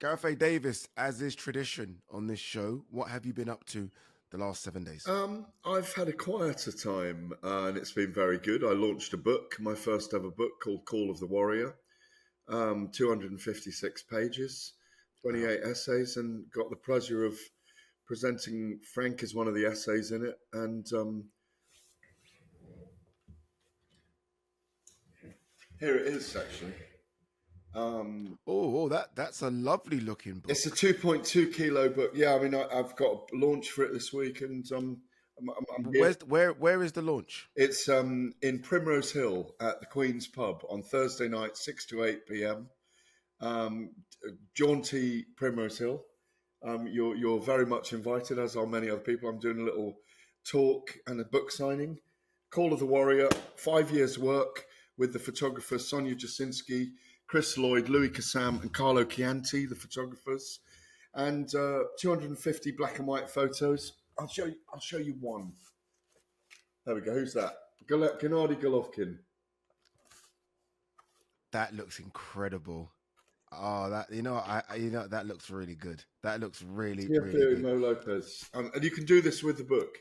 Gareth A. Davies, as is tradition on this show, what have you been up to the last 7 days? I've had a quieter time, and it's been very good. I launched a book, my first ever book called Call of the Warrior, 256 pages, 28 essays, and got the pleasure of presenting Frank as one of the essays in it. And here it is, actually. That's a lovely looking book. It's a 2.2 kilo book. Yeah, I mean, I've got a launch for it this week, and I'm where is the launch? It's in Primrose Hill at the Queen's Pub on Thursday night, 6 to 8 p.m. Jaunty Primrose Hill. You're very much invited, as are many other people. I'm doing a little talk and a book signing. Call of the Warrior, 5 years' work with the photographers Sonia Jasinski, Chris Lloyd, Louis Kassam, and Carlo Chianti, the photographers, and 250 black and white photos. I'll show you one. There we go. Who's that? Gennady Golovkin. That looks incredible. Oh, that looks really good. That looks really good. Mo Lopez. And you can do this with the book.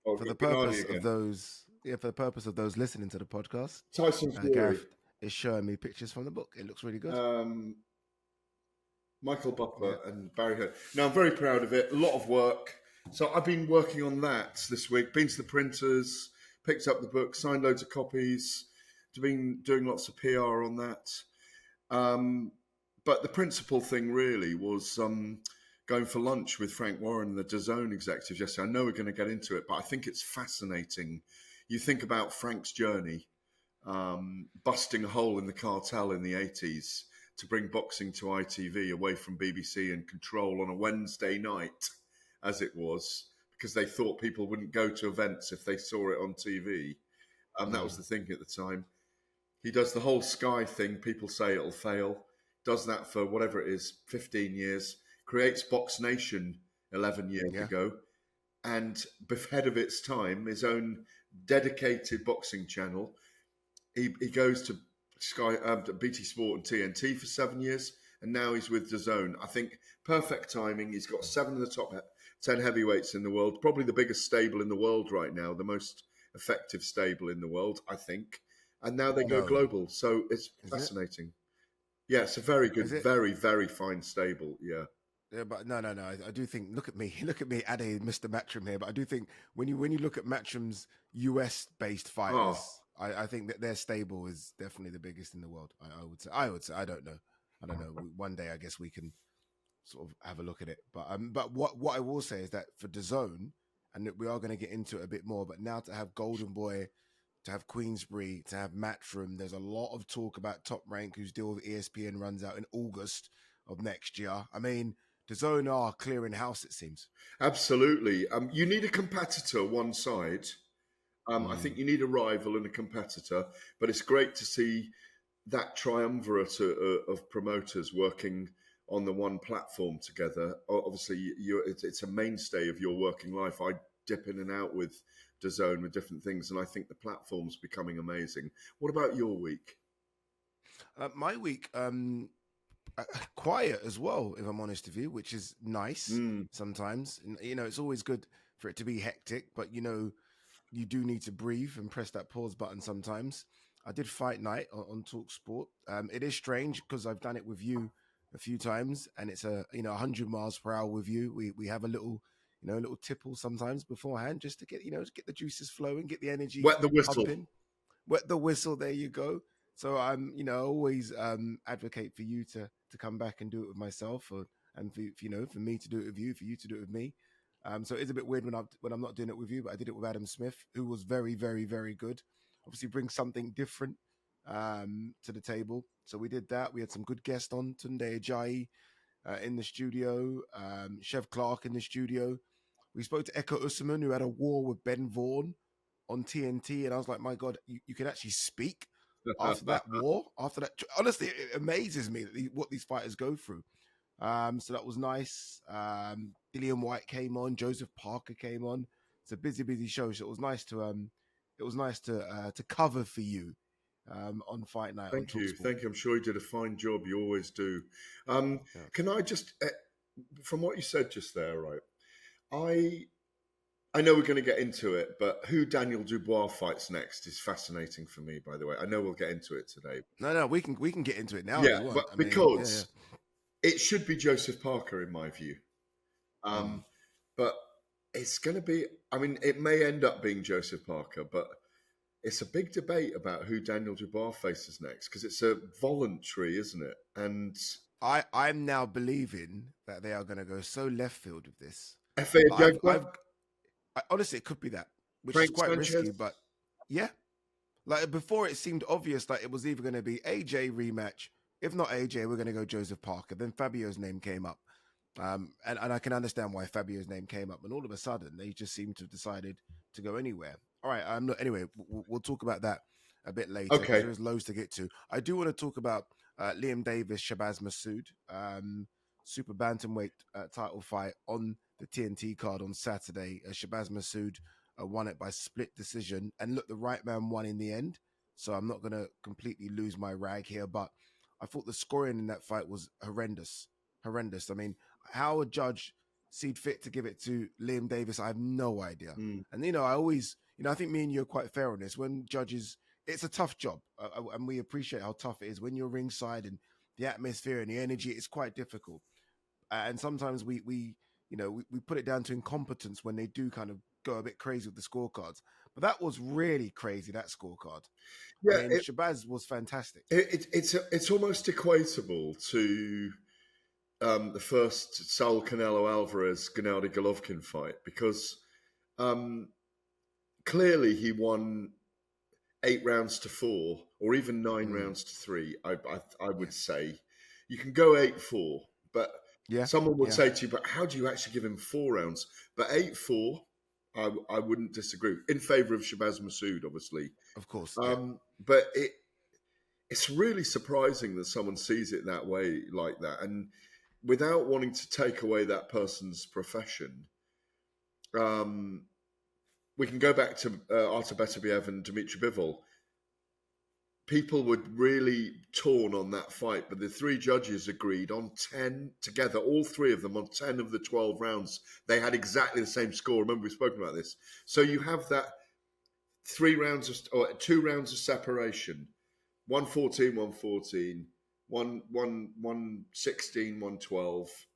For the purpose of those, for the purpose of those listening to the podcast, Tyson Fury. Gareth is showing me pictures from the book. It looks really good. Michael Butler and Barry Hearn. Now, I'm very proud of it. A lot of work. So I've been working on that this week. Been to the printers, picked up the book, signed loads of copies. Been doing lots of PR on that. But the principal thing really was going for lunch with Frank Warren, the DAZN executive yesterday. I know we're going to get into it, but I think it's fascinating. You think about Frank's journey, busting a hole in the cartel in the 80s to bring boxing to ITV away from BBC and Control on a Wednesday night, as it was, because they thought people wouldn't go to events if they saw it on TV. That was the thinking at the time. He does the whole Sky thing. People say it'll fail. Does that for whatever it is, 15 years. Creates Box Nation 11 years ago. And ahead of its time, his own dedicated boxing channel. He goes to Sky, BT Sport and TNT for 7 years. And now he's with DAZN. I think perfect timing. He's got 7 of the top 10 heavyweights in the world. Probably the biggest stable in the world right now. The most effective stable in the world, I think. And now they go global. So it's fascinating. Yeah, it's a very good, very, very fine stable. Yeah. Yeah, but no. I do think. Look at me, Ade, Mr. Matchroom here. But I do think when you look at Matchroom's US-based fighters, I think that their stable is definitely the biggest in the world. I would say. I don't know. One day, I guess we can sort of have a look at it. But what I will say is that for DAZN, and we are going to get into it a bit more. But now to have Golden Boy, to have Queensbury, to have Matchroom, there's a lot of talk about Top Rank, whose deal with ESPN runs out in August of next year. I mean, DAZN are clearing house, it seems. Absolutely. You need a competitor one side. I think you need a rival and a competitor, but it's great to see that triumvirate of promoters working on the one platform together. Obviously, it's a mainstay of your working life. I dip in and out with DAZN with different things, and I think the platform's becoming amazing. What about your week? My week, quiet as well, if I'm honest with you, which is nice sometimes. And, it's always good for it to be hectic, but, you do need to breathe and press that pause button sometimes. I did Fight Night on talkSPORT. It is strange because I've done it with you a few times, and it's 100 miles per hour with you. We have a little tipple sometimes beforehand just to get the juices flowing, get the energy. Wet the whistle. Pumping. Wet the whistle. There you go. So I'm, always advocate for you to come back and do it with myself, and for me to do it with you, for you to do it with me. So it's a bit weird when I'm not doing it with you, but I did it with Adam Smith, who was very, very, very good. Obviously, brings something different to the table. So we did that. We had some good guests on, Tunde Ajayi in the studio, Chev Clark in the studio. We spoke to Eko Usman, who had a war with Ben Vaughan on TNT, and I was like, my God, you can actually speak after that war. After that, honestly, it amazes me what these fighters go through. So that was nice. Dillian Whyte came on, Joseph Parker came on. It's a busy show. So it was nice to cover for you on Fight Night on Thank you. talkSPORT. Thank you. I'm sure you did a fine job. You always do. Yeah. Can I just, from what you said just there, right? I know we're going to get into it, but who Daniel Dubois fights next is fascinating for me, by the way. I know we'll get into it today. No, we can get into it now if Yeah, you want. but I mean, because it should be Joseph Parker, in my view. But it's going to be, I mean, it may end up being Joseph Parker, but it's a big debate about who Daniel Dubois faces next because it's a voluntary, isn't it? And I'm now believing that they are going to go so left field with this. FA Honestly, it could be that, which Frank is quite Sanchez. risky, but yeah. Like before, it seemed obvious that it was either going to be AJ rematch. If not AJ, we're going to go Joseph Parker. Then Fabio's name came up. And I can understand why Fabio's name came up. And all of a sudden, they just seem to have decided to go anywhere. All right. Anyway, we'll talk about that a bit later because Okay. there's loads to get to. I do want to talk about Liam Davies, Shabazz Masood, super bantamweight title fight on the TNT card on Saturday. Shabazz Masood won it by split decision. And look, the right man won in the end. So I'm not going to completely lose my rag here. But I thought the scoring in that fight was horrendous. I mean, how a judge seed fit to give it to Liam Davies, I have no idea. And, I always, I think me and you are quite fair on this. When judges, it's a tough job. And we appreciate how tough it is. When you're ringside and the atmosphere and the energy, it's quite difficult. And sometimes we put it down to incompetence when they do kind of go a bit crazy with the scorecards. But that was really crazy, that scorecard. Yeah, I mean, Shabazz was fantastic. It's almost equatable to the first Saul Canelo Alvarez Gennady Golovkin fight because clearly he won 8 rounds to 4 or even 9 rounds to 3. I would say you can go 8-4, but someone would say to you, but how do you actually give him 4 rounds? But 8-4, I wouldn't disagree in favor of Shabazz Masood, obviously. Of course. But it's really surprising that someone sees it that way, like that. And without wanting to take away that person's profession, we can go back to Artur Beterbiev and Dmitry Bivol. People were really torn on that fight, but the 3 judges agreed on 10 together, all 3 of them on 10 of the 12 rounds. They had exactly the same score. Remember, we've spoken about this. So you have that 2 rounds of separation, 114, 114, 116, 112,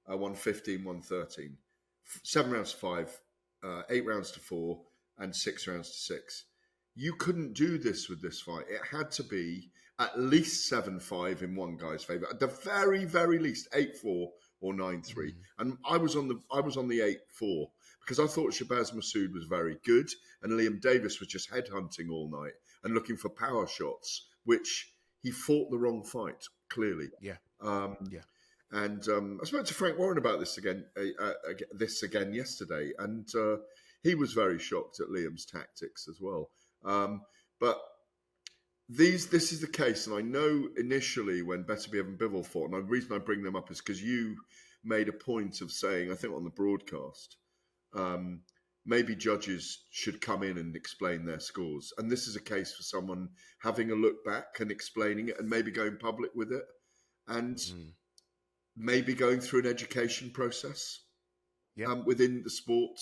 115, 113. 7 rounds to 5, 8 rounds to 4, and 6 rounds to 6. You couldn't do this with this fight. It had to be at least 7-5 in one guy's favour. At the very, very least, 8-4 or 9-3. And I was on the 8-4 because I thought Shabazz Masood was very good, and Liam Davies was just headhunting all night and looking for power shots, which he fought the wrong fight, clearly. And I spoke to Frank Warren about this again yesterday, and he was very shocked at Liam's tactics as well. But this is the case, and I know initially when Beterbiev and Bivol fought, and the reason I bring them up is because you made a point of saying, I think on the broadcast, maybe judges should come in and explain their scores. And this is a case for someone having a look back and explaining it and maybe going public with it and maybe going through an education process within the sport.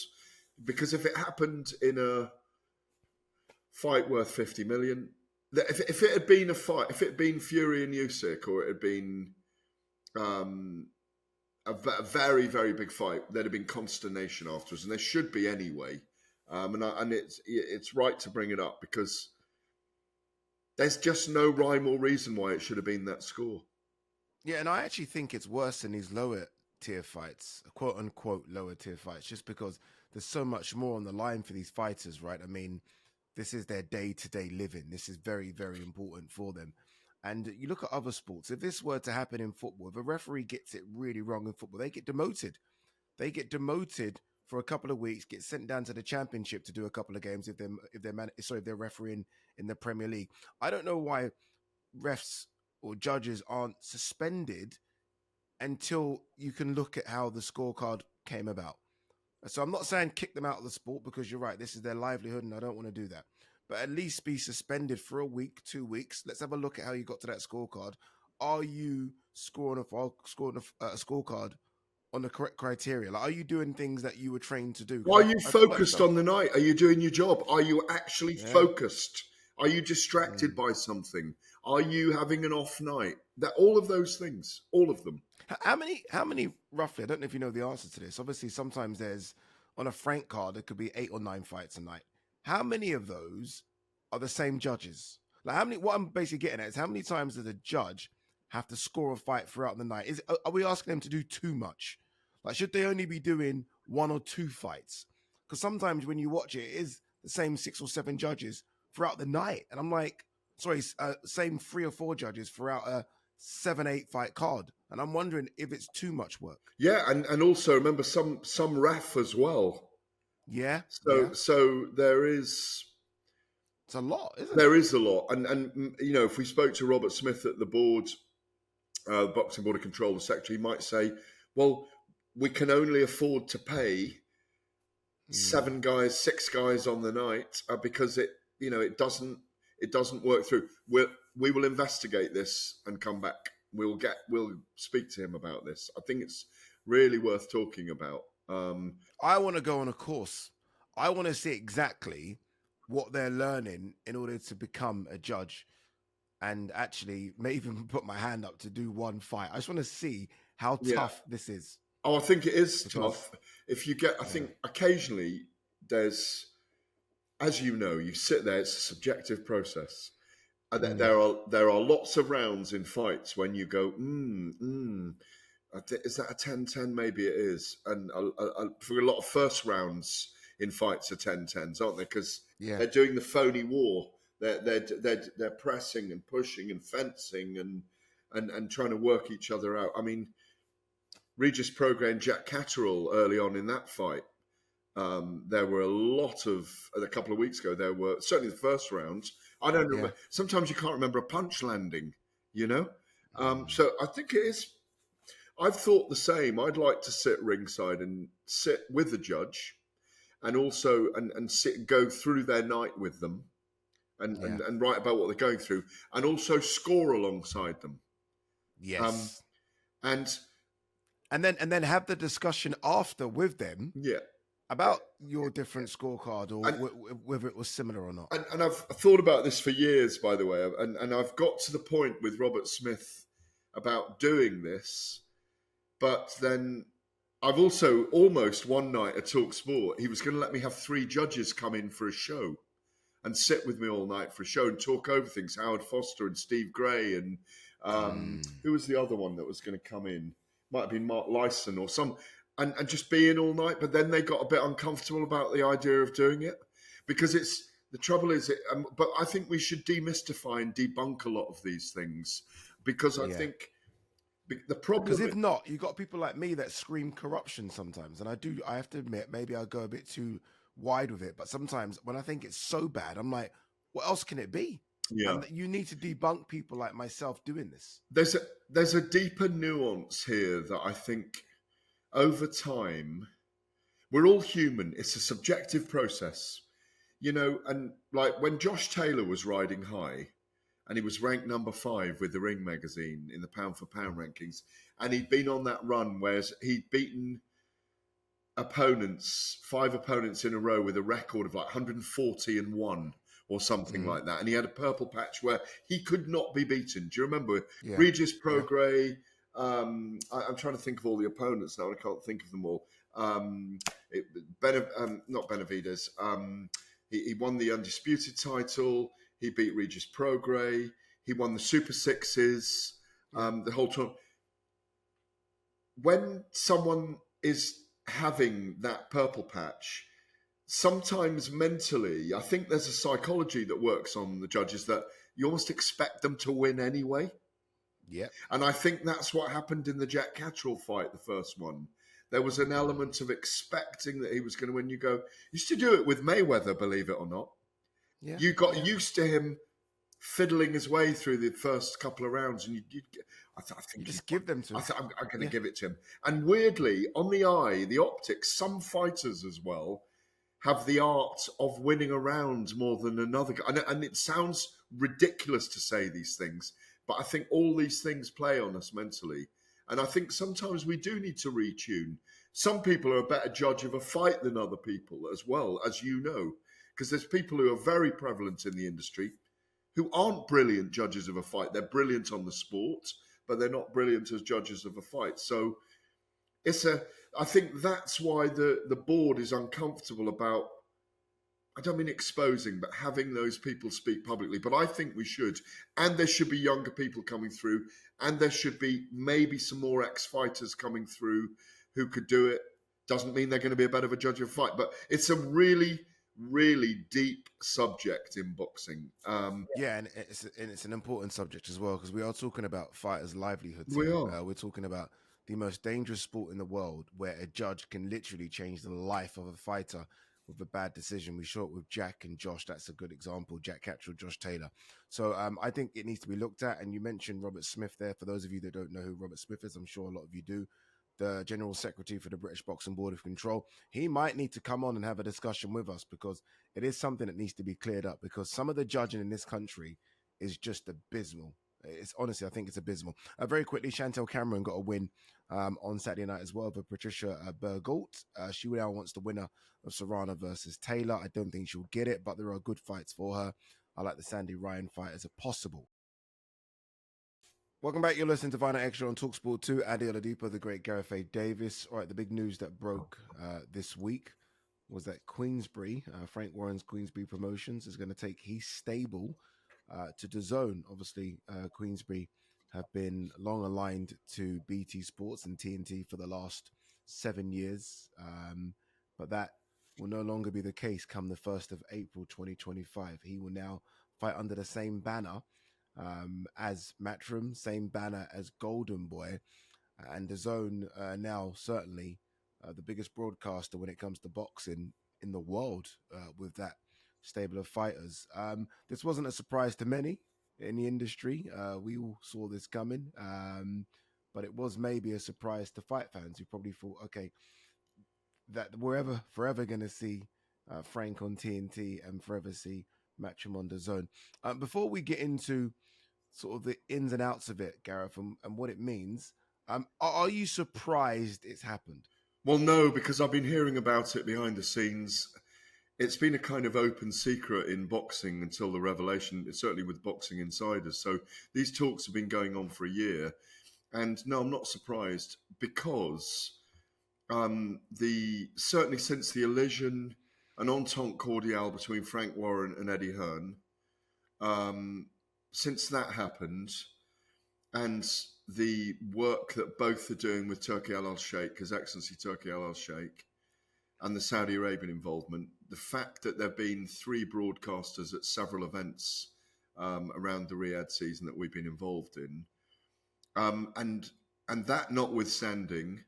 Because if it happened in a fight worth 50 million, if it had been a fight, if it had been Fury and Usyk, or it had been a very, very big fight, there'd have been consternation afterwards, and there should be anyway. And it's right to bring it up because there's just no rhyme or reason why it should have been that score. Yeah, and I actually think it's worse in these lower tier fights, quote unquote lower tier fights, just because there's so much more on the line for these fighters, right? I mean, this is their day-to-day living. This is very, very important for them. And you look at other sports. If this were to happen in football, if a referee gets it really wrong in football, they get demoted. They get demoted for a couple of weeks, get sent down to the championship to do a couple of games if they're refereeing in the Premier League. I don't know why refs or judges aren't suspended until you can look at how the scorecard came about. So I'm not saying kick them out of the sport because you're right. This is their livelihood and I don't want to do that. but at least be suspended for a week, 2 weeks. Let's have a look at how you got to that scorecard. Are you scoring a scorecard on the correct criteria? Like, are you doing things that you were trained to do? Are Because you I feel like focused on the night? Are you doing your job? Are you actually yeah. focused? Are you distracted Mm. by something? Are you having an off night? That all of those things, all of them. How many roughly? I don't know if you know the answer to this. Obviously, sometimes there's on a Frank card there could be 8 or 9 fights a night. How many of those are the same judges? Like how many? What I'm basically getting at is how many times does a judge have to score a fight throughout the night? Are we asking them to do too much? Like should they only be doing 1 or 2 fights? Because sometimes when you watch it, it is the same 6 or 7 judges throughout the night, and I'm like, sorry, same 3 or 4 judges throughout a 7, 8 fight card, and I'm wondering if it's too much work. Yeah, and also remember some ref as well. Yeah, yeah, So there is it's a lot, isn't it? there is a lot, and you know if we spoke to Robert Smith at the board, Boxing Board of Control, the secretary, he might say, well, we can only afford to pay 7 guys, 6 guys on the night because it doesn't work through. We will investigate this and come back. We'll speak to him about this. I think it's really worth talking about. I want to go on a course. I want to see exactly what they're learning in order to become a judge, and actually may even put my hand up to do 1 fight. I just want to see how tough this is. Oh, I think it is Because, tough. If you get, I think occasionally there's, as you know, you sit there. It's a subjective process. And there are lots of rounds in fights when you go, is that a 10-10? Maybe it is. And for a lot of first rounds in fights are 10-10s, aren't they? Because they're doing the phony war. They're pressing and pushing and fencing and trying to work each other out. I mean, Regis Prograis and Jack Catterall early on in that fight. There were a couple of weeks ago, there were certainly the first rounds. I don't remember. Sometimes you can't remember a punch landing, you know? So I think it is. I've thought the same. I'd like to sit ringside and sit with the judge and also and sit, go through their night with them and write about what they're going through and also score alongside them. Yes. And then have the discussion after with them. Yeah. About your different scorecard or whether it was similar or not. And I've thought about this for years, by the way, and I've got to the point with Robert Smith about doing this, but then I've also almost one night at talkSPORT, he was going to let me have 3 judges come in for a show and sit with me all night for a show and talk over things, Howard Foster and Steve Gray and who was the other one that was going to come in? Might have been Mark Lyson or some... And just be in all night, but then they got a bit uncomfortable about the idea of doing it because the trouble is, but I think we should demystify and debunk a lot of these things because I think the problem... Because if not, you've got people like me that scream corruption sometimes. And I have to admit, maybe I'll go a bit too wide with it. But sometimes when I think it's so bad, I'm like, what else can it be? Yeah. And you need to debunk people like myself doing this. There's a deeper nuance here that I think... Over time, we're all human. It's a subjective process, you know. And like when Josh Taylor was riding high, and he was ranked number 5 with the Ring magazine in the pound for pound rankings, and he'd been on that run where he'd beaten 5 opponents in a row with a record of like 140-1 or something like that, and he had a purple patch where he could not be beaten. Do you remember Regis Prograis? I'm trying to think of all the opponents now. I can't think of them all. Not Benavides. He won the undisputed title. He beat Regis Prograis. He won the Super Sixes. The whole tournament. When someone is having that purple patch, sometimes mentally, I think there's a psychology that works on the judges that you almost expect them to win anyway. Yeah. And I think that's what happened in the Jack Catterall fight, the first one. There was an element of expecting that he was going to win. You used to do it with Mayweather, believe it or not. Yeah. You got used to him fiddling his way through the first couple of rounds, and I think you just give them to him. I'm going to give it to him. And weirdly, on the eye, the optics, some fighters as well have the art of winning a round more than another guy. And it sounds ridiculous to say these things, but I think all these things play on us mentally. And I think sometimes we do need to retune. Some people are a better judge of a fight than other people as well, as you know, because there's people who are very prevalent in the industry who aren't brilliant judges of a fight. They're brilliant on the sport, but they're not brilliant as judges of a fight. So I think that's why the board is uncomfortable about, I don't mean exposing, but having those people speak publicly. But I think we should. And there should be younger people coming through. And there should be maybe some more ex-fighters coming through who could do it. Doesn't mean they're going to be a better of a judge of a fight. But it's a really, really deep subject in boxing. Yeah, and it's an important subject as well, because we are talking about fighters' livelihoods We here. are. We're talking about the most dangerous sport in the world, where a judge can literally change the life of a fighter with a bad decision. We saw it with Jack and Josh. That's a good example. Jack Catchell, Josh Taylor. So I think it needs to be looked at. And you mentioned Robert Smith there. For those of you that don't know who Robert Smith is, I'm sure a lot of you do. The General Secretary for the British Boxing Board of Control. He might need to come on and have a discussion with us, because it is something that needs to be cleared up, because some of the judging in this country is just abysmal. It's honestly, I think it's abysmal. Very quickly, Chantel Cameron got a win on Saturday night as well for Patricia Bergault. She now wants the winner of Serrano versus Taylor. I don't think she'll get it, but there are good fights for her. I like the Sandy Ryan fight as a possible. Welcome back. You're listening to Vinyl Extra on talkSPORT 2. Ade Oladipo, the great Gareth A. Davies. All right, the big news that broke this week was that Queensbury, Frank Warren's Queensbury Promotions, is going to take his stable to DAZN. Obviously, Queensbury have been long aligned to BT Sports and TNT for the last 7 years, but that will no longer be the case come the 1st of April 2025. He will now fight under the same banner as Matchroom, same banner as Golden Boy, and DAZN now certainly the biggest broadcaster when it comes to boxing in the world with that stable of fighters. This wasn't a surprise to many in the industry. We all saw this coming, but it was maybe a surprise to fight fans who probably thought, okay, that we're forever going to see Frank on TNT and forever see Matchroom on DAZN. Before we get into sort of the ins and outs of it, Gareth, and what it means, are you surprised it's happened? Well, no, because I've been hearing about it behind the scenes. It's been a kind of open secret in boxing until the revelation, certainly with Boxing Insiders. So these talks have been going on for a year. And no, I'm not surprised, because certainly since the elision, an entente cordiale between Frank Warren and Eddie Hearn, since that happened, and the work that both are doing with Turki Al Sheikh, His Excellency Turki Al Sheikh, and the Saudi Arabian involvement, the fact that there have been 3 broadcasters at several events around the Riyadh season that we've been involved in, and that notwithstanding,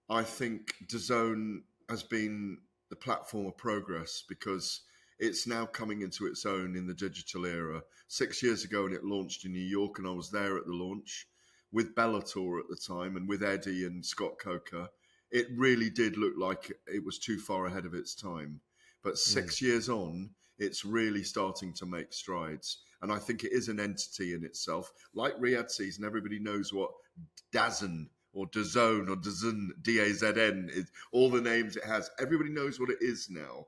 I think DAZN has been the platform of progress, because it's now coming into its own in the digital era. 6 years ago, when it launched in New York, and I was there at the launch with Bellator at the time and with Eddie and Scott Coker, it really did look like it was too far ahead of its time. But 6 years on, it's really starting to make strides. And I think it is an entity in itself. Like Riyadh season, everybody knows what DAZN or DAZN or DAZN, DAZN is, all the names it has. Everybody knows what it is now.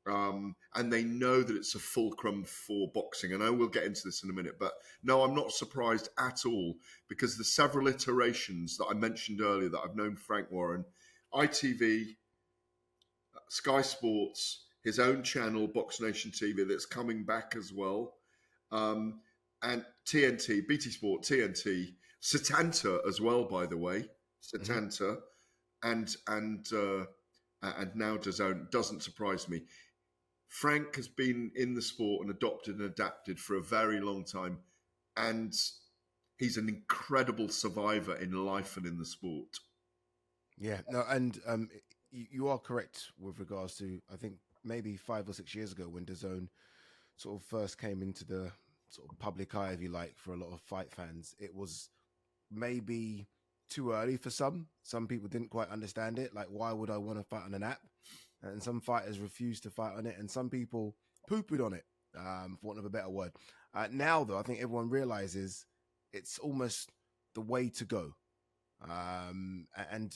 And they know that it's a fulcrum for boxing. And I will get into this in a minute. But no, I'm not surprised at all, because the several iterations that I mentioned earlier that I've known Frank Warren, ITV, Sky Sports, his own channel, Box Nation TV, that's coming back as well, and TNT, BT Sport, TNT, Setanta as well, by the way, Setanta, and now DAZN, doesn't surprise me. Frank has been in the sport and adopted and adapted for a very long time, and he's an incredible survivor in life and in the sport. Yeah, no, and you are correct with regards to, I think, maybe 5 or 6 years ago, when DAZN sort of first came into the sort of public eye, if you like, for a lot of fight fans. It was maybe too early for some. Some people didn't quite understand it. Like, why would I want to fight on an app? and some fighters refused to fight on it, and some people poo-pooed on it, for want of a better word. Now, though, I think everyone realizes it's almost the way to go. And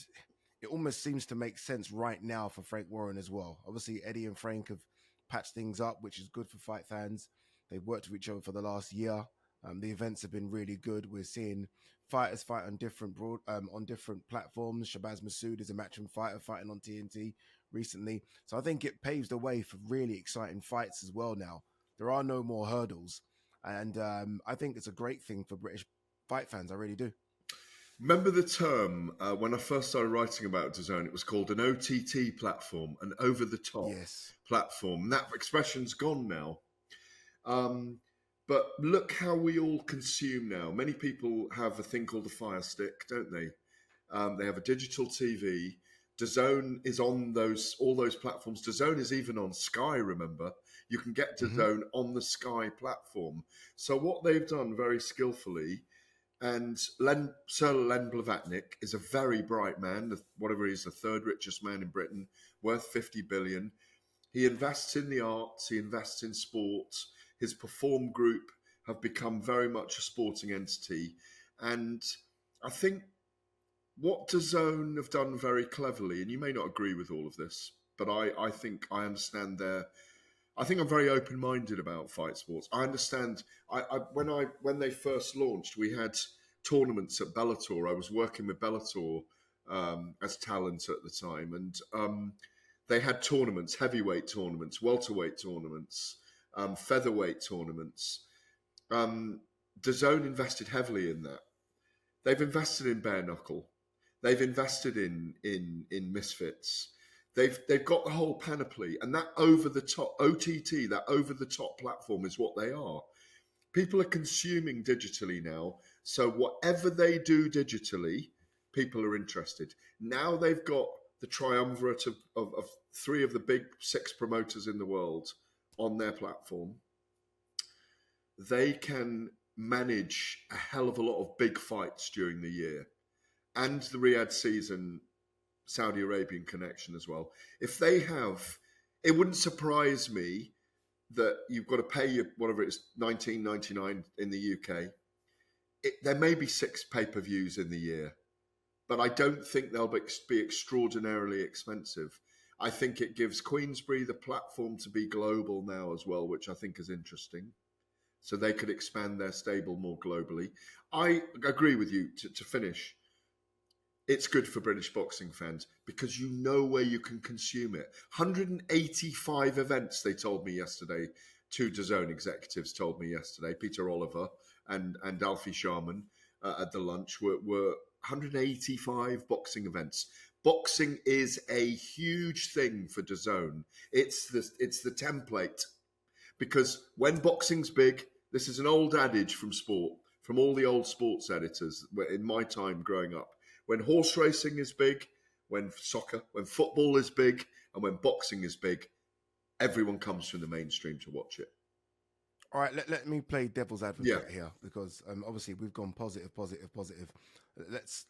it almost seems to make sense right now for Frank Warren as well. Obviously, Eddie and Frank have patched things up, which is good for fight fans. They've worked with each other for the last year. The events have been really good. We're seeing fighters fight on different on different platforms. Shabazz Massoud is a matchroom fighter fighting on TNT recently. So I think it paves the way for really exciting fights as well now. There are no more hurdles. And I think it's a great thing for British fight fans. I really do. Remember the term when I first started writing about DAZN, it was called an OTT platform, an over-the-top Yes. platform. And that expression's gone now. But look how we all consume now. Many people have a thing called a Fire Stick, don't they? They have a digital TV. DAZN is on all those platforms. DAZN is even on Sky, remember? You can get DAZN on the Sky platform. So what they've done very skillfully, and Sir Len Blavatnik is a very bright man, whatever he is, the third richest man in Britain, worth 50 billion. He invests in the arts, he invests in sports. His Perform group have become very much a sporting entity. And I think what DAZN have done very cleverly, and you may not agree with all of this, but I think I understand I think I'm very open-minded about fight sports. I understand. When they first launched, we had tournaments at Bellator. I was working with Bellator as talent at the time, and they had tournaments, heavyweight tournaments, welterweight tournaments, featherweight tournaments. DAZN invested heavily in that. They've invested in bare knuckle. They've invested in Misfits. They've got the whole panoply, and that over the top OTT, that over the top platform is what they are. People are consuming digitally now, so whatever they do digitally, people are interested. Now they've got the triumvirate of three of the big 6 promoters in the world on their platform. They can manage a hell of a lot of big fights during the year, and the Riyadh season, Saudi Arabian connection as well. If they have, it wouldn't surprise me that you've got to pay your, whatever it is, $19.99 in the UK. There may be 6 pay-per-views in the year, but I don't think they'll be extraordinarily expensive. I think it gives Queensbury the platform to be global now as well, which I think is interesting. So they could expand their stable more globally. I agree with you to finish. It's good for British boxing fans because you know where you can consume it. 185 events, they told me yesterday. 2 DAZN executives told me yesterday, Peter Oliver and Alfie Sharman at the lunch, were 185 boxing events. Boxing is a huge thing for DAZN. It's the template. Because when boxing's big, this is an old adage from sport, from all the old sports editors in my time growing up. When horse racing is big, when soccer, when football is big, and when boxing is big, everyone comes from the mainstream to watch it. All right, let me play devil's advocate here, because obviously we've gone positive. Let's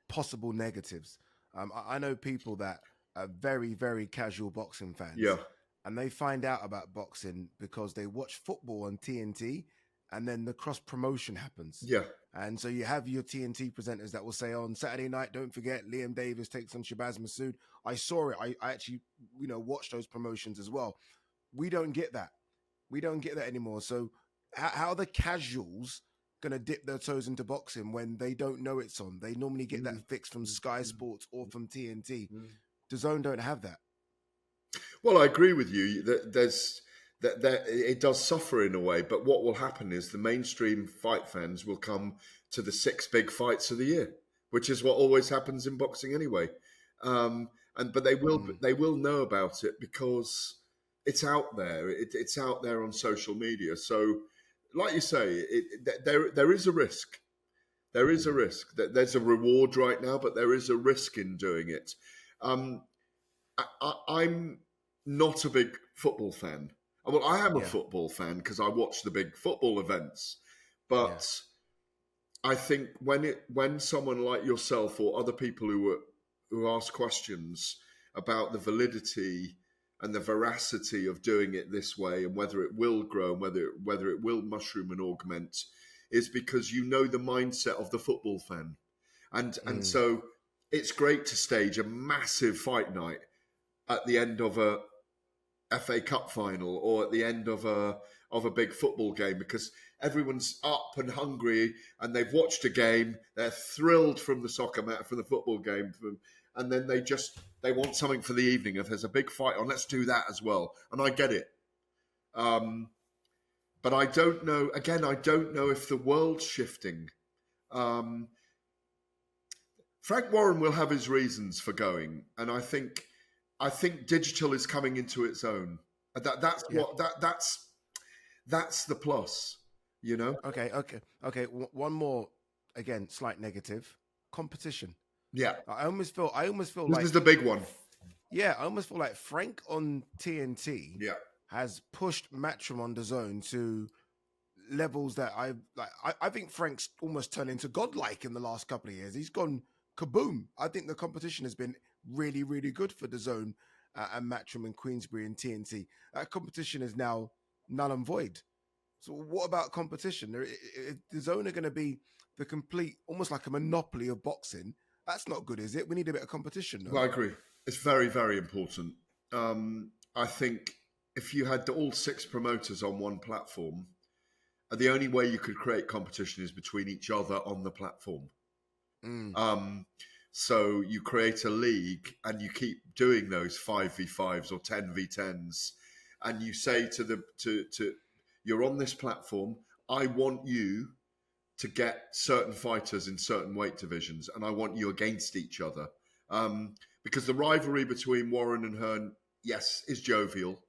possible negatives. I know people that are very, very casual boxing fans. Yeah. And they find out about boxing because they watch football on TNT, and then the cross promotion happens. Yeah. And so you have your TNT presenters that will say on Saturday night, don't forget Liam Davies takes on Shabazz Massoud. I saw it. I actually, watched those promotions as well. We don't get that. We don't get that anymore. So how are the casuals going to dip their toes into boxing when they don't know it's on? They normally get that fix from Sky Sports or from TNT. DAZN don't have that. Well, I agree with you that it does suffer in a way, but what will happen is the mainstream fight fans will come to the 6 big fights of the year, which is what always happens in boxing anyway. But they will know about it because it's out there. It's out there on social media. So, like you say, there is a risk. There is a risk. There's a reward right now, but there is a risk in doing it. I'm not a big football fan. Well, I am a football fan because I watch the big football events. But I think when someone like yourself or other people who ask questions about the validity and the veracity of doing it this way, and whether it will grow, and whether it will mushroom and augment, is because you know the mindset of the football fan, and so it's great to stage a massive fight night at the end of a FA Cup final or at the end of a big football game, because everyone's up and hungry and they've watched a game, they're thrilled from the soccer match, from the football game, and then they want something for the evening. If there's a big fight on, let's do that as well. And I get it. But I don't know, again, I don't know if the world's shifting. Frank Warren will have his reasons for going, and I think digital is coming into its own. That's the plus, you know. Okay. One more, again, slight negative: competition. Yeah, I almost feel this like is the big one. Yeah, I almost feel like Frank on TNT Yeah, has pushed Matchroom on DAZN to levels that I think Frank's almost turned into godlike in the last couple of years. He's gone kaboom. I think the competition has been really, really good for DAZN and Matchroom and Queensbury and TNT. That competition is now null and void. So what about competition? DAZN are going to be the complete, almost like a monopoly of boxing. That's not good, is it? We need a bit of competition. No? well, I agree. It's very, very important. I think if you had all 6 promoters on one platform, the only way you could create competition is between each other on the platform. So you create a league and you keep doing those 5v5s or 10v10s, and you say to you're on this platform, I want you to get certain fighters in certain weight divisions, and I want you against each other. Because the rivalry between Warren and Hearn, yes, is jovial,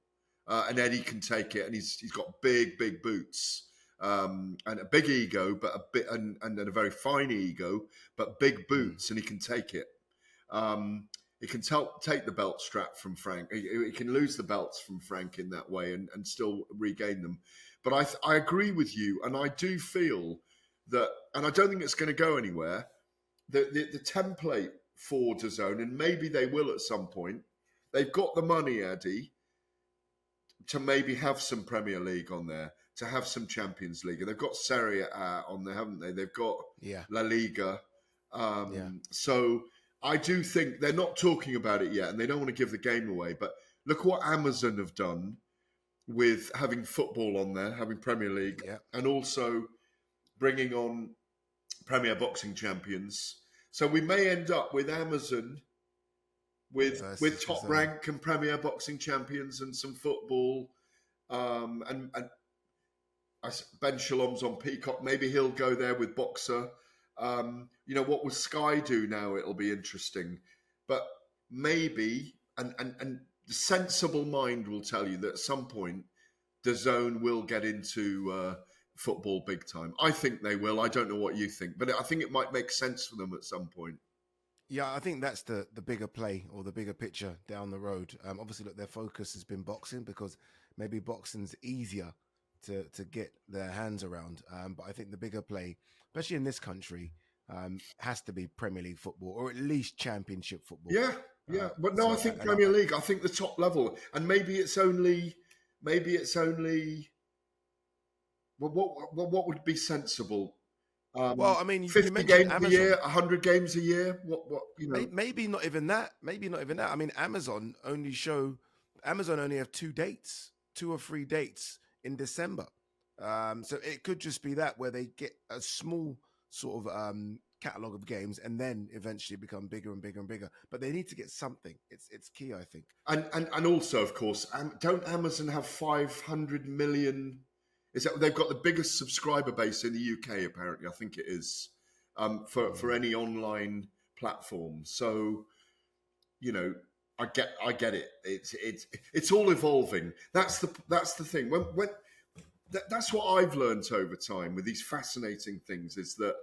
and Eddie can take it, and he's got big boots. And a big ego, but and a very fine ego, but big boots, and he can take it. He can take the belt strap from Frank. He can lose the belts from Frank in that way and still regain them. But I agree with you, and I do feel that, and I don't think it's going to go anywhere. The template for DAZN, and maybe they will at some point. They've got the money, Ade, to maybe have some Premier League on there, to have some Champions League. And they've got Serie A on there, haven't they? They've got La Liga. So I do think they're not talking about it yet, and they don't want to give the game away. But look what Amazon have done with having football on there, having Premier League, and also bringing on Premier Boxing Champions. So we may end up with Amazon with Top Rank and Premier Boxing Champions and some football, and Ben Shalom's on Peacock. Maybe he'll go there with Boxer. What will Sky do now? It'll be interesting. But maybe, and the sensible mind will tell you that at some point, DAZN will get into football big time. I think they will. I don't know what you think, but I think it might make sense for them at some point. Yeah, I think that's the bigger play or the bigger picture down the road. Obviously, look, their focus has been boxing because maybe boxing's easier to get their hands around. But I think the bigger play, especially in this country, has to be Premier League football or at least Championship football. Yeah. But no, I think Premier League. I think the top level, and maybe it's only. Well, what would be sensible? Well, I mean, 50 games a year, 100 games a year. What Maybe not even that. I mean, Amazon only have 2 or 3 dates in December. So it could just be that where they get a small sort of catalog of games and then eventually become bigger and bigger and bigger. But they need to get something. It's key, I think. And also, of course, don't Amazon have 500 million? They've got the biggest subscriber base in the UK, apparently. I think it is for any online platform. So, I get it. It's all evolving. That's the thing. That's what I've learned over time with these fascinating things is that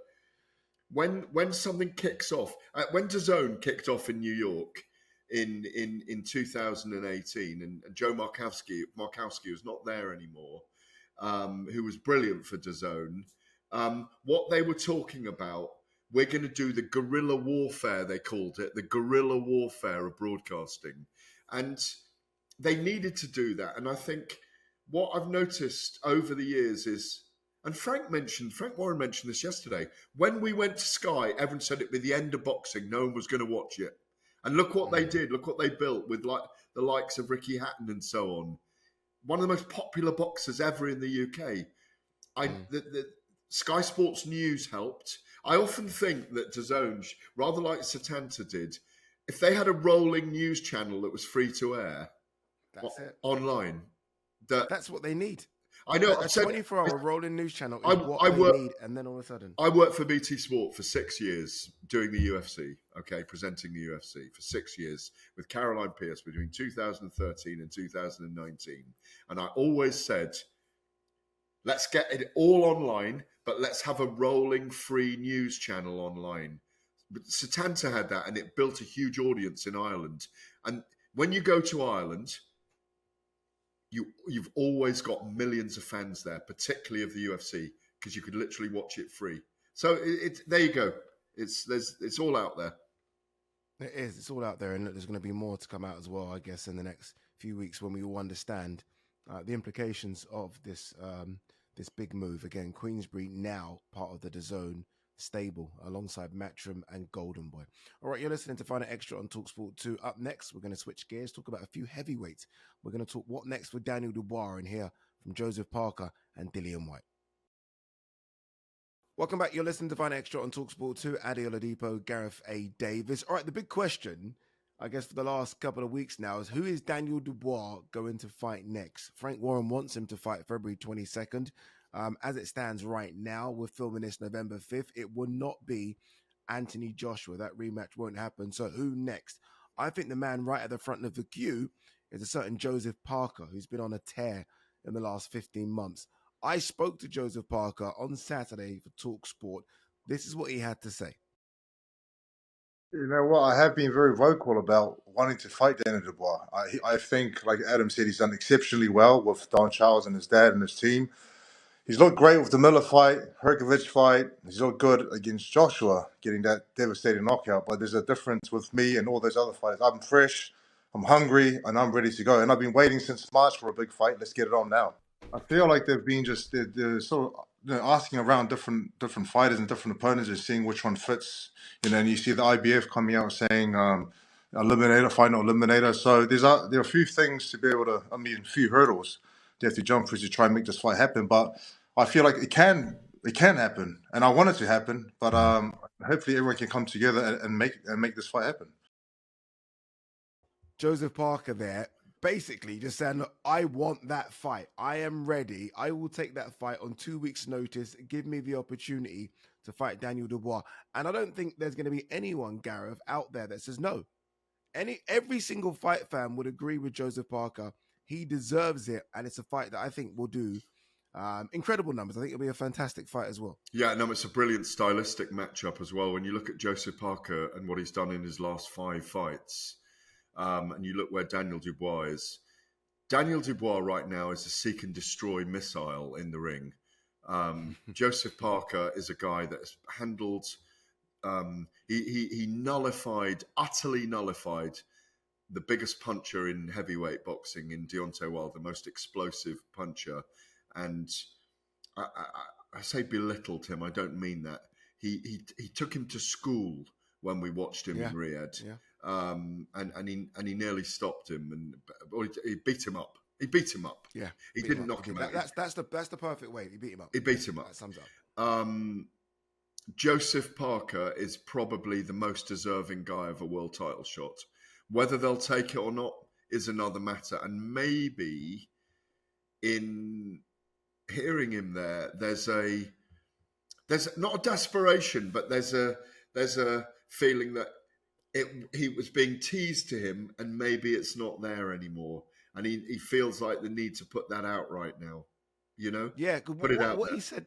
when something kicks off, when DAZN kicked off in New York in 2018, and Joe Markowski was not there anymore, who was brilliant for DAZN. What they were talking about we're going to do the guerrilla warfare, they called it, the guerrilla warfare of broadcasting. And they needed to do that. And I think what I've noticed over the years is, and Frank Warren mentioned this yesterday, when we went to Sky, everyone said it'd be the end of boxing, no one was going to watch it. And look what they did, look what they built with like the likes of Ricky Hatton and so on. One of the most popular boxers ever in the UK. The Sky Sports News helped. I often think that DAZN, rather like Setanta did, if they had a rolling news channel that was free to air online, that's what they need. I know. A 24-hour rolling news channel is what they need, and then all of a sudden, I worked for BT Sport for 6 years doing the UFC. Okay, presenting the UFC for 6 years with Caroline Pierce between 2013 and 2019, and I always said, let's get it all online, but let's have a rolling free news channel online. But Setanta had that, and it built a huge audience in Ireland. And when you go to Ireland, you've always got millions of fans there, particularly of the UFC, because you could literally watch it free. So there you go. It's all out there. It is. It's all out there, and there's going to be more to come out as well, I guess, in the next few weeks when we all understand the implications of this this big move. Again, Queensbury now part of the DAZN stable alongside Matchroom and Golden Boy. All right, you're listening to Find It Extra on talkSPORT 2. Up next, we're going to switch gears, talk about a few heavyweights. We're going to talk what next for Daniel Dubois and hear from Joseph Parker and Dillian Whyte. Welcome back. You're listening to Find It Extra on talkSPORT 2. Ade Oladipo, Gareth A. Davies. All right, the big question, I guess, for the last couple of weeks now is who is Daniel Dubois going to fight next? Frank Warren wants him to fight February 22nd. As it stands right now, we're filming this November 5th. It will not be Anthony Joshua. That rematch won't happen. So who next? I think the man right at the front of the queue is a certain Joseph Parker, who's been on a tear in the last 15 months. I spoke to Joseph Parker on Saturday for talkSPORT. This is what he had to say. You know what? I have been very vocal about wanting to fight Daniel Dubois. I think, like Adam said, he's done exceptionally well with Don Charles and his dad and his team. He's looked great with the Miller fight, Herkovich fight. He's looked good against Joshua, getting that devastating knockout. But there's a difference with me and all those other fighters. I'm fresh, I'm hungry, and I'm ready to go. And I've been waiting since March for a big fight. Let's get it on now. I feel like they've been they're sort of asking around different fighters and different opponents and seeing which one fits. And you see the IBF coming out saying eliminator, fight not eliminator. So there are a few things to be able to, a few hurdles they have to jump through to try and make this fight happen. But I feel like it can happen, and I want it to happen. But hopefully everyone can come together and make this fight happen. Joseph Parker there, basically just saying, look, I want that fight. I am ready. I will take that fight on 2 weeks' notice. Give me the opportunity to fight Daniel Dubois. And I don't think there's going to be anyone, Gareth, out there that says no. Every single fight fan would agree with Joseph Parker. He deserves it, and it's a fight that I think will do incredible numbers. I think it'll be a fantastic fight as well. Yeah, no, it's a brilliant stylistic matchup as well. When you look at Joseph Parker and what he's done in his last 5 fights, and you look where Daniel Dubois is. Daniel Dubois right now is a seek and destroy missile in the ring. Joseph Parker is a guy that has handled... He utterly nullified the biggest puncher in heavyweight boxing in Deontay Wilder, the most explosive puncher. And I say belittled him. I don't mean that. He took him to school when we watched him in Riyadh, and he nearly stopped him, or he beat him up. He beat him up. Yeah, he didn't knock him out. That's the perfect way. He beat him up. He beat him up. That sums up. Joseph Parker is probably the most deserving guy of a world title shot. Whether they'll take it or not is another matter. And maybe in hearing him there's not a desperation, but there's a feeling that he was being teased to him, and maybe it's not there anymore. And he feels like the need to put that out right now. Yeah, put it out what there. He said.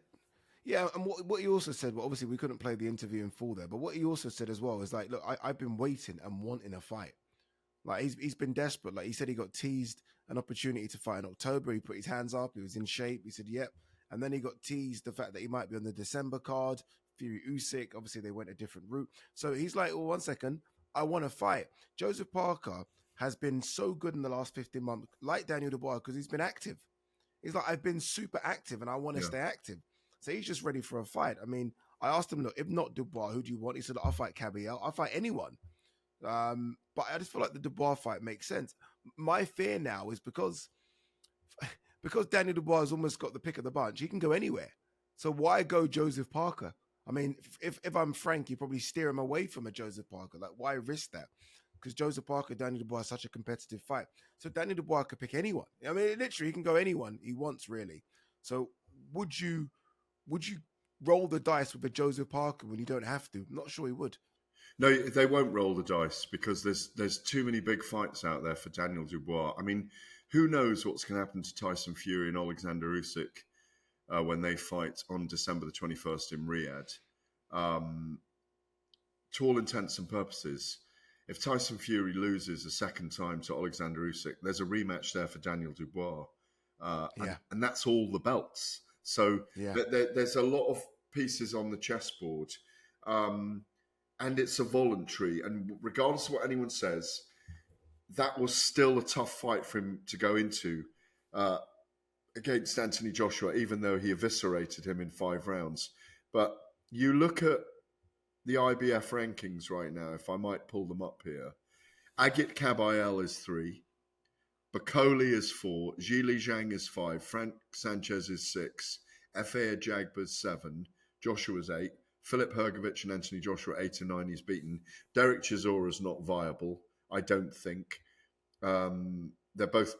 Yeah, and what he also said, well, obviously we couldn't play the interview in full there, but what he also said as well is like, look, I've been waiting and wanting a fight. Like he's been desperate. Like he said, he got teased an opportunity to fight in October. He put his hands up. He was in shape. He said, yep. And then he got teased the fact that he might be on the December card. Fury Usyk. Obviously, they went a different route. So he's like, well, 1 second, I want to fight. Joseph Parker has been so good in the last 15 months, like Daniel Dubois, because he's been active. He's like, I've been super active and I want to stay active. So he's just ready for a fight. I mean, I asked him, look, if not Dubois, who do you want? He said, I'll fight Cabiel. I'll fight anyone. But I just feel like the Dubois fight makes sense. My fear now is because Daniel Dubois has almost got the pick of the bunch, he can go anywhere. So why go Joseph Parker? I mean, if I'm frank, you probably steer him away from a Joseph Parker. Like, why risk that? Because Joseph Parker, Daniel Dubois is such a competitive fight. So Daniel Dubois could pick anyone. I mean, literally, he can go anyone he wants, really. So would you roll the dice with a Joseph Parker when you don't have to? I'm not sure he would. No, they won't roll the dice because there's too many big fights out there for Daniel Dubois. I mean, who knows what's going to happen to Tyson Fury and Alexander Usyk when they fight on December the 21st in Riyadh. To all intents and purposes, if Tyson Fury loses a second time to Alexander Usyk, there's a rematch there for Daniel Dubois. And that's all the belts. So there's a lot of pieces on the chessboard. And it's a voluntary. And regardless of what anyone says, that was still a tough fight for him to go into against Anthony Joshua, even though he eviscerated him in 5 rounds. But you look at the IBF rankings right now, if I might pull them up here. Agit Kabayel is 3. Bakoli is 4. Zhili Zhang is 5. Frank Sanchez is 6. F.A. Ajagba's 7. Joshua's 8. Philip Hrgovic and Anthony Joshua 8 and 9. He's beaten. Derek Chisora is not viable, I don't think. They're both,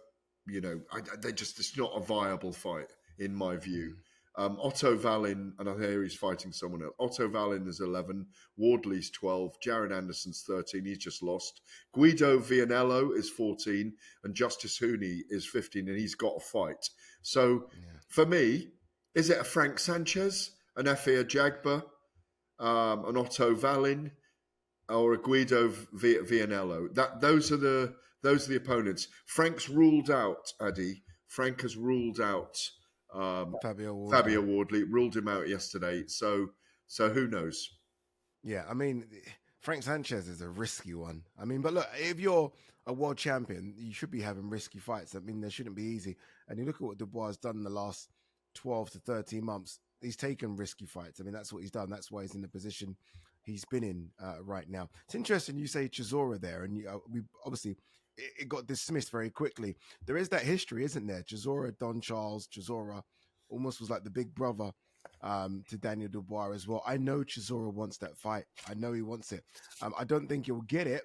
it's not a viable fight in my view. Otto Wallin, and I hear he's fighting someone else. Otto Wallin is 11. Wardley's 12. Jared Anderson's 13. He's just lost. Guido Vianello is 14. And Justice Hooney is 15. And he's got a fight. So for me, is it a Frank Sanchez, an Efe Ajagba, an Otto Wallin, or a Guido Vianello? Those are the opponents. Frank's ruled out, Ade. Frank has ruled out Fabio Wardley, ruled him out yesterday. So who knows? Yeah, I mean, Frank Sanchez is a risky one. I mean, but look, if you're a world champion, you should be having risky fights. I mean, they shouldn't be easy. And you look at what Dubois has done in the last 12 to 13 months. He's taken risky fights. I mean, that's what he's done. That's why he's in the position he's been in right now. It's interesting you say Chisora there, and we obviously it got dismissed very quickly. There is that history, isn't there? Chisora, Don Charles, Chisora almost was like the big brother to Daniel Dubois as well. I know Chisora wants that fight. I know he wants it. I don't think he'll get it,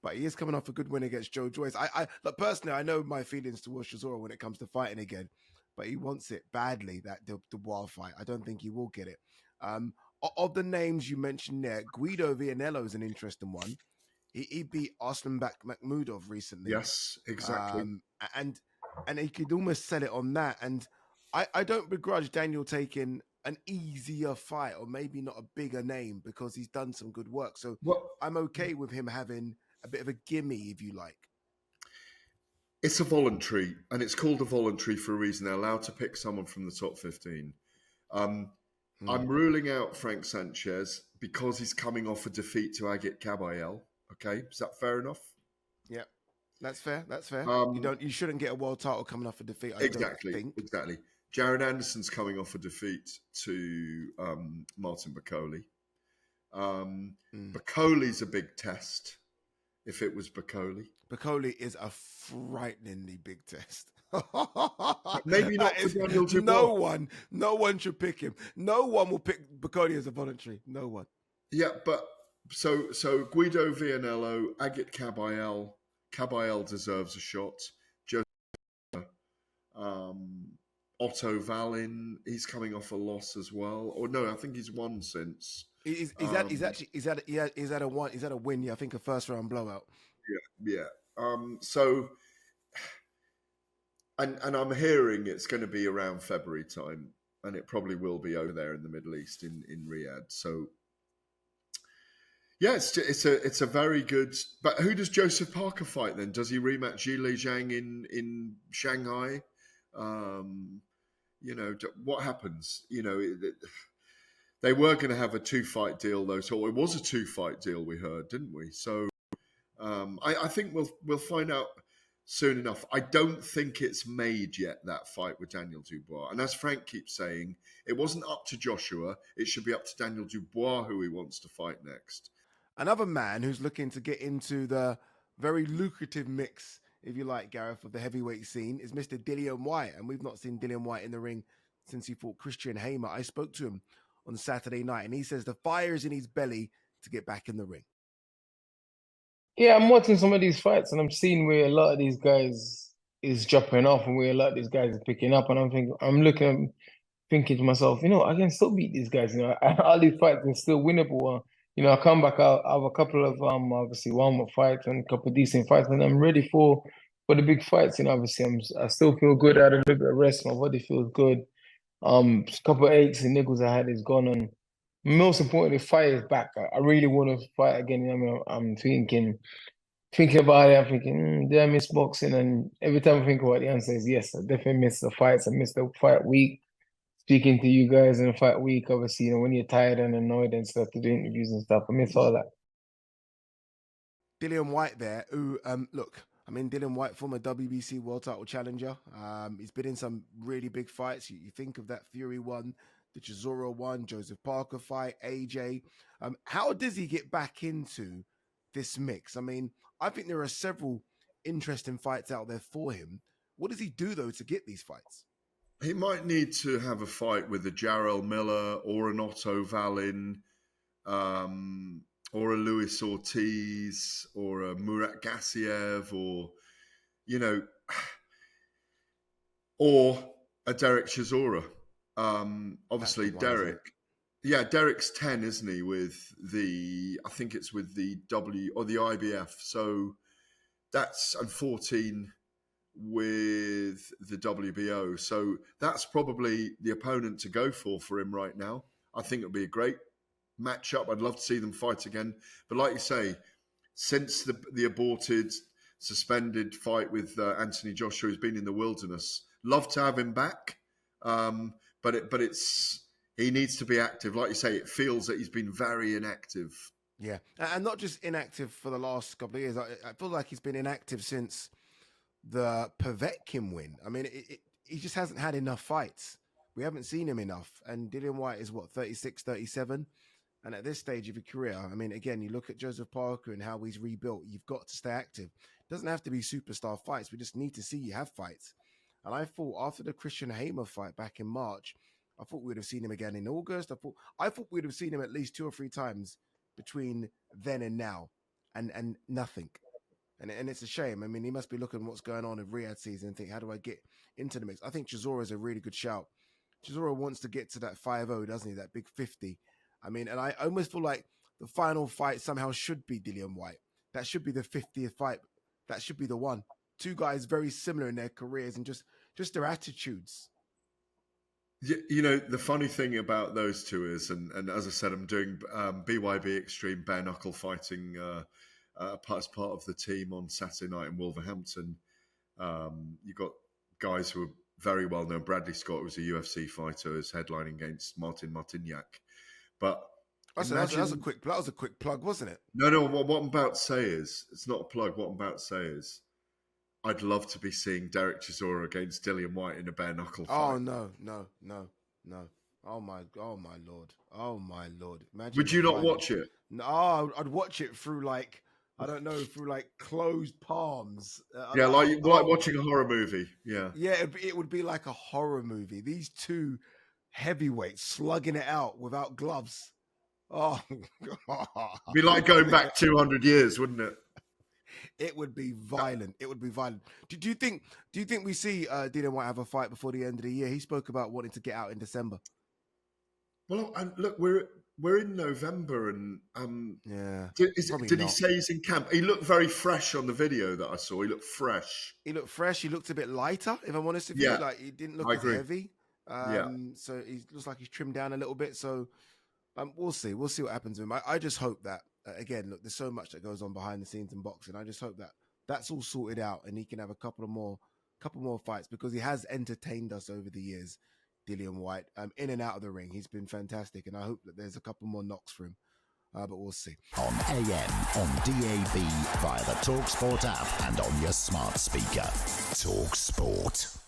but he is coming off a good win against Joe Joyce. Look, personally, I know my feelings towards Chisora when it comes to fighting again, but he wants it badly, that Dubois fight. I don't think he will get it. Of the names you mentioned there, Guido Vianello is an interesting one. He beat Arslanbek Makhmudov recently. Yes, exactly. And he could almost sell it on that. And I don't begrudge Daniel taking an easier fight, or maybe not a bigger name, because he's done some good work. So I'm okay with him having a bit of a gimme, if you like. It's a voluntary, and it's called a voluntary for a reason. They're allowed to pick someone from the top 15. I'm ruling out Frank Sanchez because he's coming off a defeat to Agit Kabayel. Okay, is that fair enough? Yeah, that's fair. That's fair. You shouldn't get a world title coming off a defeat. Exactly. Jared Anderson's coming off a defeat to Martin Bakoli. Bakoli's a big test. If it was Bakoli, Bakoli is a frighteningly big test. Maybe not for Daniel Dubois. No one should pick him. No one will pick Bakoli as a voluntary. No one. Yeah, but so Guido Vianello, Agit Kabayel. Kabayel deserves a shot. Otto Wallin, he's coming off a loss as well. Or no, I think he's won since. He's had a win. Yeah, I think a first round blowout. Yeah. So, and I'm hearing it's going to be around February time, and it probably will be over there in the Middle East in Riyadh. So, yeah, it's a very good. But who does Joseph Parker fight then? Does he rematch Zhili Zhang in Shanghai? What happens? They were going to have a 2-fight deal, though. So it was a 2-fight deal, we heard, didn't we? So I think we'll find out soon enough. I don't think it's made yet, that fight with Daniel Dubois. And as Frank keeps saying, it wasn't up to Joshua. It should be up to Daniel Dubois who he wants to fight next. Another man who's looking to get into the very lucrative mix, if you like, Gareth, of the heavyweight scene is Mr. Dillian Whyte. And we've not seen Dillian Whyte in the ring since he fought Christian Hamer. I spoke to him on Saturday night, and he says the fire is in his belly to get back in the ring. Yeah, I'm watching some of these fights and I'm seeing where a lot of these guys is dropping off and where a lot of these guys are picking up. And thinking to myself, I can still beat these guys. All these fights are still winnable. I come back, I'll have a couple of obviously warm-up fights and a couple of decent fights, and I'm ready for the big fights. Obviously I still feel good. I had a little bit of rest. My body feels good. A couple of aches and niggles I had is gone, and most importantly, fire is back. I really want to fight again. I'm thinking about it. I'm thinking, did I miss boxing? And every time I think about it, the answer is yes. I definitely missed the fights. I missed the fight week. Speaking to you guys in the fight week, obviously, when you're tired and annoyed and stuff to do interviews and stuff, I miss all that. Dillian Whyte there, who, Dillian Whyte, former WBC world title challenger. He's been in some really big fights. You think of that Fury one, the Chisora one, Joseph Parker fight, AJ. How does he get back into this mix? I think there are several interesting fights out there for him. What does he do, though, to get these fights? He might need to have a fight with a Jarrell Miller or an Otto Wallin, or a Luis Ortiz or a Murat Gassiev, or a Derek Chisora. Obviously, Derek. Yeah, Derek's 10, isn't he? I think it's with the W or the IBF. So that's, and 14 with the WBO. So that's probably the opponent to go for him right now. I think it'll be a great matchup. I'd love to see them fight again. But like you say, since the aborted, suspended fight with Anthony Joshua, who's been in the wilderness, love to have him back. But he needs to be active. Like you say, it feels that he's been very inactive. Yeah, and not just inactive for the last couple of years. I feel like he's been inactive since the Povetkin win. He just hasn't had enough fights. We haven't seen him enough. And Dillian Whyte is 36, 37? And at this stage of your career, again, you look at Joseph Parker and how he's rebuilt. You've got to stay active. It doesn't have to be superstar fights. We just need to see you have fights. And I thought after the Christian Hamer fight back in March, I thought we would have seen him again in August. I thought we'd have seen him at least 2 or 3 times between then and now, and nothing. And it's a shame. He must be looking what's going on in Riyadh season and think, how do I get into the mix? I think Chisora is a really good shout. Chisora wants to get to that 5-0, doesn't he? That big 50. And I almost feel like the final fight somehow should be Dillian Whyte. That should be the 50th fight. That should be the one. 2 guys very similar in their careers and just their attitudes. The funny thing about those two is, and as I said, I'm doing BYB Extreme bare knuckle fighting as part of the team on Saturday night in Wolverhampton. You've got guys who are very well known. Bradley Scott was a UFC fighter, is headlining against Martin Martignac. But that was a quick plug, wasn't it? No. What I'm about to say is, it's not a plug. What I'm about to say is, I'd love to be seeing Derek Chisora against Dillian Whyte in a bare knuckle fight. Oh no. Oh my Lord. Imagine. Would you not watch it? No, I'd watch it through through closed palms. Like watching a horror movie. Yeah. Yeah, it would be like a horror movie. These 2 heavyweights slugging it out without gloves. Oh, God. It'd be like going back 200 years, wouldn't it? It would be violent. Do you think we see Dillian Whyte have a fight before the end of the year? He spoke about wanting to get out in December. Well, and look, we're in November, and yeah. Did he say he's in camp? He looked very fresh on the video that I saw. He looked fresh. He looked a bit lighter, if I'm honest with you. Like, he didn't look as heavy. So he looks like he's trimmed down a little bit. So we'll see. We'll see what happens to him. I just hope that, again, look, there's so much that goes on behind the scenes in boxing. I just hope that that's all sorted out and he can have a couple more fights, because he has entertained us over the years. Dillian Whyte, in and out of the ring. He's been fantastic, and I hope that there's a couple more knocks for him. But we'll see. On AM, on DAB, via the talkSPORT app, and on your smart speaker. talkSPORT.